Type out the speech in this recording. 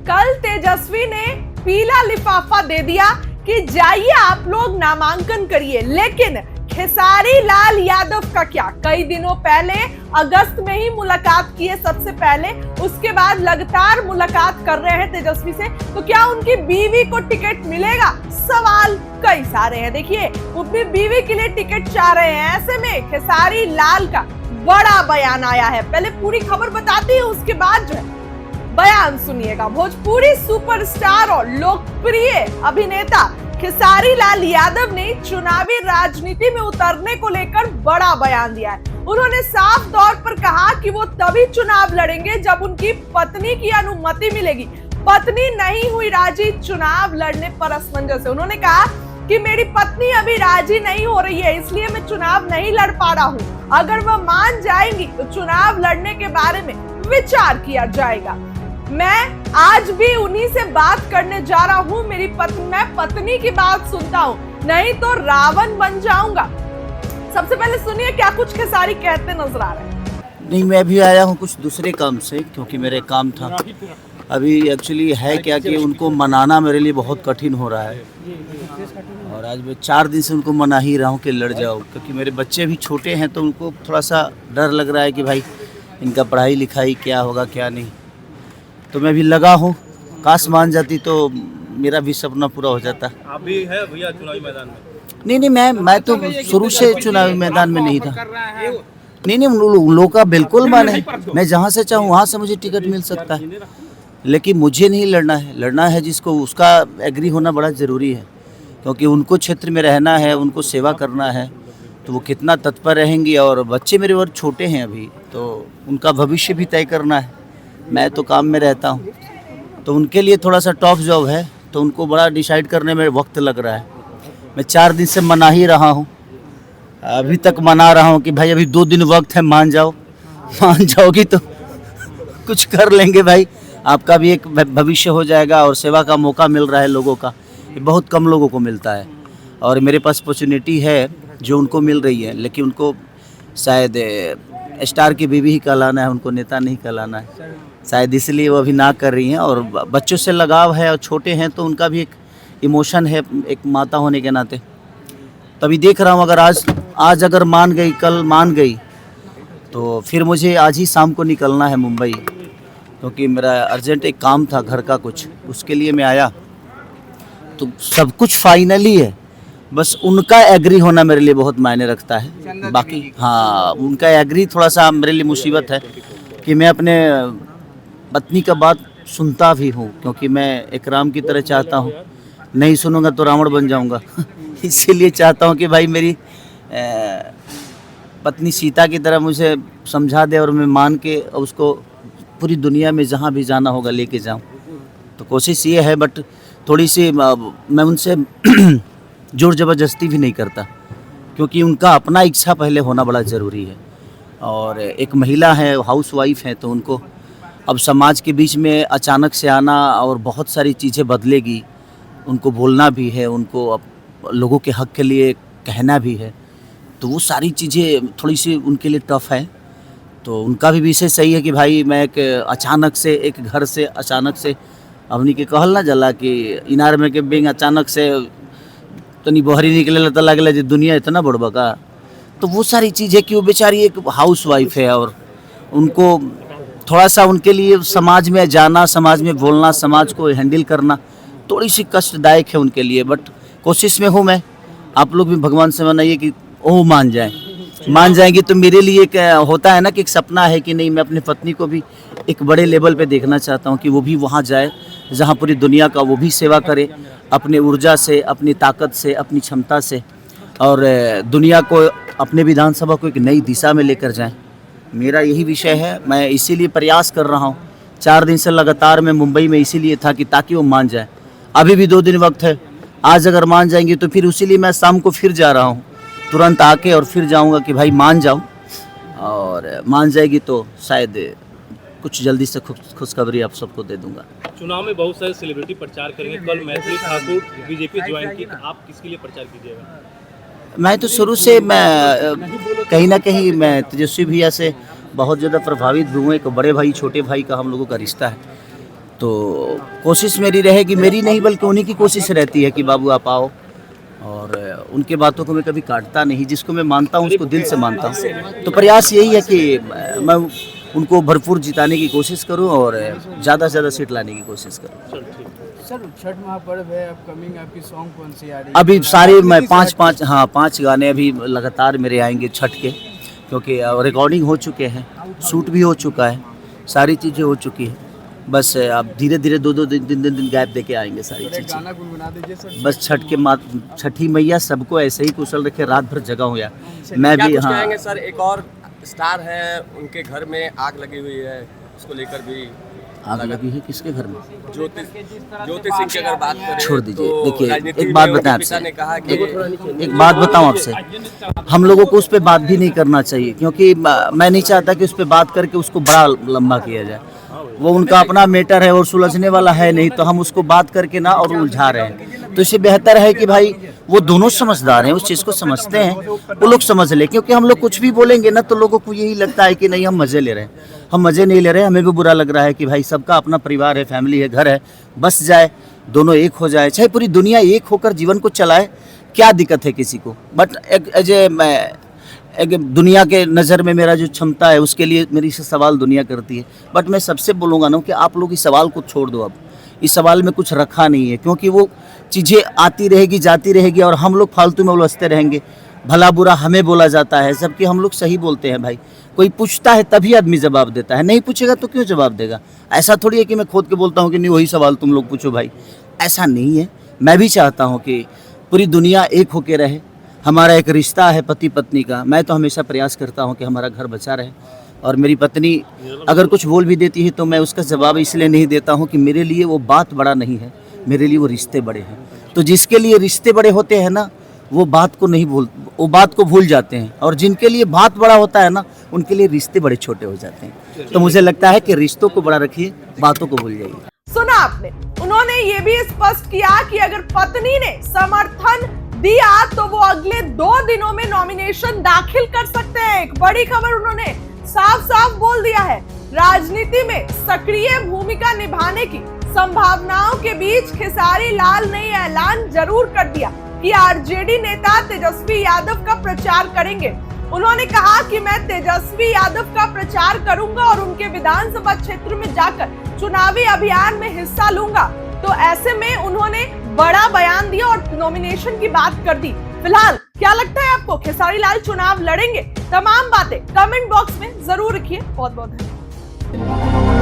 कल तेजस्वी ने पीला लिफाफा दे दिया कि जाइए आप लोग नामांकन करिए, लेकिन खेसारी लाल यादव का क्या? कई दिनों पहले अगस्त में ही मुलाकात की है सबसे पहले, उसके बाद लगातार मुलाकात कर रहे हैं तेजस्वी से, तो क्या उनकी बीवी को टिकट मिलेगा? सवाल कई सारे हैं। देखिए, वो अपनी बीवी के लिए टिकट चाह रहे हैं। ऐसे में खेसारी लाल का बड़ा बयान आया है। पहले पूरी खबर बताती हूँ, उसके बाद जो है बयान सुनिएगा। भोजपुरी सुपरस्टार और लोकप्रिय अभिनेता खेसारी लाल यादव ने चुनावी राजनीति में उतरने को लेकर बड़ा बयान दिया है। उन्होंने साफ तौर पर कहा कि वो तभी चुनाव लड़ेंगे जब उनकी पत्नी की अनुमति मिलेगी। पत्नी नहीं हुई राजी चुनाव लड़ने पर असमंजस है। उन्होंने कहा कि मेरी पत्नी अभी राजी नहीं हो रही है, इसलिए मैं चुनाव नहीं लड़ पा रहा हूँ। अगर वह मान जाएंगी तो चुनाव लड़ने के बारे में विचार किया जाएगा। मैं आज भी उन्हीं से बात करने जा रहा हूँ। मैं पत्नी की बात सुनता हूँ, नहीं तो रावण बन जाऊंगा। सबसे पहले सुनिए क्या कुछ खेसारी कहते नजर आ रहे हैं। नहीं, मैं भी आया हूँ कुछ दूसरे काम से, क्योंकि मेरे काम था। अभी एक्चुअली है क्या कि उनको मनाना मेरे लिए बहुत कठिन हो रहा है, और आज मैं 4 दिन से उनको मना ही रहा हूँ कि लड़ जाओ, क्योंकि मेरे बच्चे भी छोटे हैं, तो उनको थोड़ा सा डर लग रहा है कि भाई इनका पढ़ाई लिखाई क्या होगा क्या नहीं। तो मैं भी लगा हूँ, काश मान जाती तो मेरा भी सपना पूरा हो जाता। आप भी है भैया चुनावी मैदान में? नहीं, मैं तो शुरू से चुनावी मैदान में नहीं था। नहीं, लोगों का बिल्कुल मन है, मैं जहाँ से चाहूँ वहाँ से मुझे टिकट मिल सकता है, लेकिन मुझे नहीं लड़ना है। लड़ना है जिसको, उसका एग्री होना बड़ा ज़रूरी है, क्योंकि उनको क्षेत्र में रहना है, उनको सेवा करना है, तो वो कितना तत्पर रहेंगी। और बच्चे मेरे और छोटे हैं अभी, तो उनका भविष्य भी तय करना है। मैं तो काम में रहता हूँ, तो उनके लिए थोड़ा सा टफ जॉब है, तो उनको बड़ा डिसाइड करने में वक्त लग रहा है। मैं 4 दिन से मना ही रहा हूँ, अभी तक मना रहा हूँ कि भाई अभी 2 दिन वक्त है, मान जाओ। मान जाओगी तो कुछ कर लेंगे भाई, आपका भी एक भविष्य हो जाएगा, और सेवा का मौका मिल रहा है लोगों का, ये बहुत कम लोगों को मिलता है। और मेरे पास अपॉर्चुनिटी है जो उनको मिल रही है, लेकिन उनको शायद स्टार की बीवी ही कहलाना है, उनको नेता नहीं कहलाना है, शायद इसलिए वो अभी ना कर रही हैं। और बच्चों से लगाव है, और छोटे हैं तो उनका भी एक इमोशन है, एक माता होने के नाते। तभी देख रहा हूँ, अगर आज अगर मान गई, कल मान गई, तो फिर मुझे आज ही शाम को निकलना है मुंबई, क्योंकि मेरा अर्जेंट एक काम था घर का कुछ, उसके लिए मैं आया। तो सब कुछ फाइनली है, बस उनका एग्री होना मेरे लिए बहुत मायने रखता है। बाकी हाँ, उनका एग्री थोड़ा सा मेरे लिए मुसीबत है, कि मैं अपने पत्नी का बात सुनता भी हूँ, क्योंकि मैं एक राम की तरह चाहता हूँ, नहीं सुनूंगा तो रावण बन जाऊँगा। इसीलिए चाहता हूँ कि भाई मेरी पत्नी सीता की तरह मुझे समझा दे, और मैं मान के उसको पूरी दुनिया में जहाँ भी जाना होगा लेके जाऊँ। तो कोशिश ये है, बट थोड़ी सी मैं उनसे जोर ज़बरदस्ती भी नहीं करता, क्योंकि उनका अपना इच्छा पहले होना बड़ा ज़रूरी है। और एक महिला है, हाउस वाइफ है, तो उनको अब समाज के बीच में अचानक से आना, और बहुत सारी चीज़ें बदलेगी, उनको बोलना भी है, उनको अब लोगों के हक़ के लिए कहना भी है, तो वो सारी चीज़ें थोड़ी सी उनके लिए टफ़ है। तो उनका भी विषय सही है कि भाई मैं एक अचानक से एक घर से अचानक से अपनी के कहल ना जला कि इनार में के बिंग अचानक से तनी बहरी निकले तो लगल जी दुनिया इतना बड़बा का। तो वो सारी चीज़ें कि वो बेचारी एक हाउस वाइफ है, और उनको थोड़ा सा उनके लिए समाज में जाना, समाज में बोलना, समाज को हैंडल करना थोड़ी सी कष्टदायक है उनके लिए। बट कोशिश में हूँ मैं, आप लोग भी भगवान से मनाइए कि वो मान जाए। मान जाएंगे तो मेरे लिए एक होता है ना कि एक सपना है कि नहीं, मैं अपनी पत्नी को भी एक बड़े लेवल पे देखना चाहता हूँ, कि वो भी वहाँ जाए जहाँ पूरी दुनिया का वो भी सेवा करे, अपने ऊर्जा से, अपनी ताकत से, अपनी क्षमता से, और दुनिया को, अपने विधानसभा को एक नई दिशा में लेकर जाएं। मेरा यही विषय है, मैं इसीलिए प्रयास कर रहा हूँ। 4 दिन से लगातार मैं मुंबई में इसीलिए था कि ताकि वो मान जाए। अभी भी 2 दिन वक्त है, आज अगर मान जाएंगे तो फिर उसीलिए मैं शाम को फिर जा रहा हूँ, तुरंत आके और फिर जाऊँगा कि भाई मान जाओ, और मान जाएगी तो शायद कुछ जल्दी से खुशखबरी आप सबको दे दूंगा। चुनाव में बहुत सारे सेलिब्रिटी प्रचार करेंगे, कल मैथिली ठाकुर बीजेपी ज्वाइन की, आप किसके लिए प्रचार कीजिएगा? मैं तो शुरू से मैं कहीं ना कहीं मैं तेजस्वी भैया से बहुत ज़्यादा प्रभावित भी हूँ। एक बड़े भाई छोटे भाई का हम लोगों का रिश्ता है, तो कोशिश मेरी रहेगी, मेरी नहीं बल्कि उन्हीं की कोशिश रहती है कि बाबू आप आओ, और उनके बातों को मैं कभी काटता नहीं, जिसको मैं मानता हूँ उसको दिल से मानता हूँ। तो प्रयास यही है कि मैं उनको भरपूर जिताने की कोशिश करूँ और ज़्यादा से ज़्यादा सीट लाने की कोशिश करूँ। सर छठ महापर्व है अपकमिंग, आपकी सॉन्ग कौन सी आ रही है? अभी सारे मैं पाँच गाने अभी लगातार मेरे आएंगे छठ के, क्योंकि रिकॉर्डिंग हो चुके हैं, शूट भी हो चुका है, सारी चीज़ें हो चुकी हैं। बस अब धीरे धीरे दो दिन गैप दे के आएंगे सारी एक गाना चीज़ें। गुनगुना दीजिए सर। बस छठी मैया सबको ऐसे ही कुशल रखे, रात भर जगा हूँ यार मैं क्या भी। कुछ हाँ, कहेंगे सर? एक और स्टार है, उनके घर में आग लगी हुई है, उसको लेकर भी आग लगी है किसके घर में? ज्योति सिंह की अगर बात करें छोड़ दीजिए। तो देखिए, राजनीति एक बात में उनके बताएं पिता आपसे, ने कहा कि एक बात बताऊं आपसे, हम लोगों को उस पर बात भी नहीं करना चाहिए, क्योंकि मैं नहीं चाहता कि उस पर बात करके उसको बड़ा लंबा किया जाए। वो उनका अपना मैटर है और सुलझने वाला है नहीं, तो हम उसको बात करके ना और उलझा रहे हैं। तो इससे बेहतर है कि भाई वो दोनों समझदार हैं, उस चीज़ को समझते हैं, वो लोग समझ ले। क्योंकि हम लोग कुछ भी बोलेंगे ना तो लोगों को यही लगता है कि नहीं हम मज़े ले रहे हैं। हम मज़े नहीं ले रहे हैं, हमें भी बुरा लग रहा है कि भाई सबका अपना परिवार है, फैमिली है, घर है, बस जाए, दोनों एक हो जाए, चाहे पूरी दुनिया एक होकर जीवन को चलाए, क्या दिक्कत है किसी को। बट एक दुनिया के नज़र में मेरा जो क्षमता है उसके लिए मेरी से सवाल दुनिया करती है। बट मैं सबसे बोलूँगा ना कि आप लोग इस सवाल को छोड़ दो, अब इस सवाल में कुछ रखा नहीं है, क्योंकि वो चीज़ें आती रहेगी जाती रहेगी और हम लोग फालतू में उलझते रहेंगे। भला बुरा हमें बोला जाता है, जबकि हम लोग सही बोलते हैं भाई। कोई पूछता है तभी आदमी जवाब देता है, नहीं पूछेगा तो क्यों जवाब देगा। ऐसा थोड़ी है कि मैं खोद के बोलता हूँ कि नहीं वही सवाल तुम लोग पूछो भाई, ऐसा नहीं है। मैं भी चाहता हूँ कि पूरी दुनिया एक होके रहे। हमारा एक रिश्ता है पति पत्नी का, मैं तो हमेशा प्रयास करता हूँ कि हमारा घर बचा रहे। और मेरी पत्नी अगर कुछ बोल भी देती है तो मैं उसका जवाब इसलिए नहीं देता हूँ कि मेरे लिए वो बात बड़ा नहीं है, मेरे लिए वो रिश्ते बड़े हैं। तो जिसके लिए रिश्ते बड़े होते हैं ना, वो बात को भूल जाते हैं, और जिनके लिए बात बड़ा होता है ना, उनके लिए रिश्ते बड़े छोटे हो जाते हैं। तो मुझे लगता है कि रिश्तों को बड़ा रखिए, बातों को भूल जाइए। सुना आपने, उन्होंने ये भी स्पष्ट किया कि अगर पत्नी ने समर्थन दिया तो वो अगले 2 दिनों में नॉमिनेशन दाखिल कर सकते हैं। एक बड़ी खबर उन्होंने साफ साफ बोल दिया है। राजनीति में सक्रिय भूमिका निभाने की संभावनाओं के बीच खेसारी लाल ने ऐलान जरूर कर दिया कि आरजेडी नेता तेजस्वी यादव का प्रचार करेंगे। उन्होंने कहा कि मैं तेजस्वी यादव का प्रचार करूंगा और उनके विधानसभा क्षेत्र में जाकर चुनावी अभियान में हिस्सा लूंगा। तो ऐसे में उन्होंने बड़ा बयान दिया और नॉमिनेशन की बात कर दी। फिलहाल क्या लगता है आपको, खेसारी लाल चुनाव लड़ेंगे? तमाम बातें कमेंट बॉक्स में जरूर लिखिए। बहुत बहुत धन्यवाद।